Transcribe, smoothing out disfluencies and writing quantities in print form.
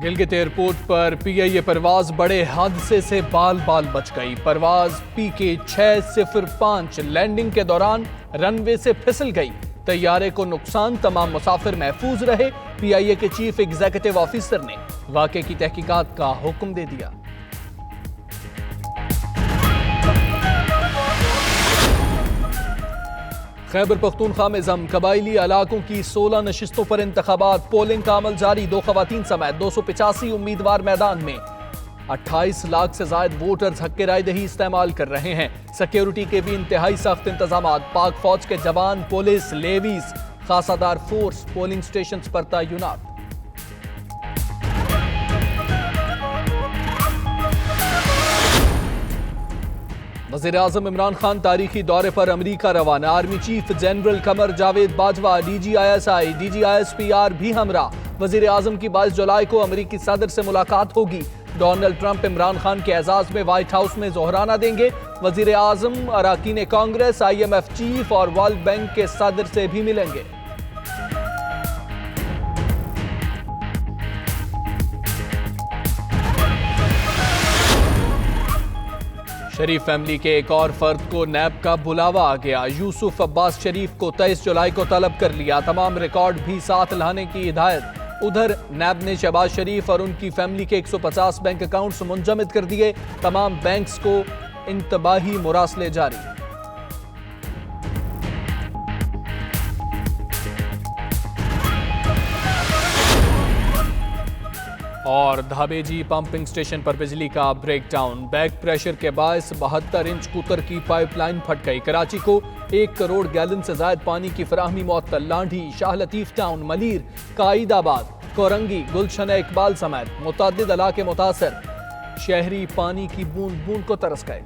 Gilgit airport पर PIA परवाज बड़े हादसे से बाल बाल बच गई। परवाज पीके 605 लैंडिंग के दौरान रनवे से फिसल गई। तैयारे को नुकसान, तमाम मुसाफिर महफूज रहे। पीआईए के चीफ एग्जीक्यूटिव ऑफिसर ने वाकये की तहकीकात का हुक्म दे दिया। खैबर पख्तूनख्वा में जम कबायली इलाकों की 16 नशिस्तों पर इंतखाबात, पोलिंग का अमल जारी। 2 खवातीन समेत 285 उम्मीदवार मैदान में। 28 लाख से ज्यादा वोटर्स हक राय दही इस्तेमाल कर रहे हैं। सिक्योरिटी के भी इंतहाई सख्त इंतजाम। पाक फौज के जवान, police, levies, Khasadar force polling station पर तैनात। वज़ीर-ए-आज़म इमरान खान तारीखी दौरे पर अमरीका रवाना। Army chief general Qamar Javed Bajwa, DGISI, DGISPR भी हमरा। वज़ीर-ए-आज़म की 22 जुलाई को अमरीकी सदर से मुलाकात होगी। डोनाल्ड ट्रंप इमरान खान के एजाज में व्हाइट हाउस में जोहराना देंगे। वज़ीर-ए-आज़म अरकान कांग्रेस, IMF चीफ और वर्ल्ड बैंक के सदर से भी मिलेंगे। शरीफ फैमिली के एक और फर्द को नैब का बुलावा आ गया। यूसुफ अब्बास शरीफ को 23 जुलाई को तलब कर लिया। तमाम रिकॉर्ड भी साथ लाने की हिदायत। उधर नैब ने शहबाज शरीफ और उनकी फैमिली के 150 बैंक अकाउंट्स मुंजमद कर दिए। तमाम बैंक्स को इंतबाही मुरासले जारी। और धाबेजी पंपिंग स्टेशन पर बिजली का ब्रेकडाउन। बैक प्रेशर के बायस 72 इंच कुतर की पाइपलाइन फट गई। कराची को 1 करोड़ गैलन से ज्यादा पानी की फराहमी मुअत्तल। लांढी, शाह लतीफ टाउन, मलीर, कायदाबाद, कोरंगी, गुलशन इकबाल समेत मुतअद्दिद इलाके मुतासर। शहरी पानी की बूंद बूंद को तरस गए।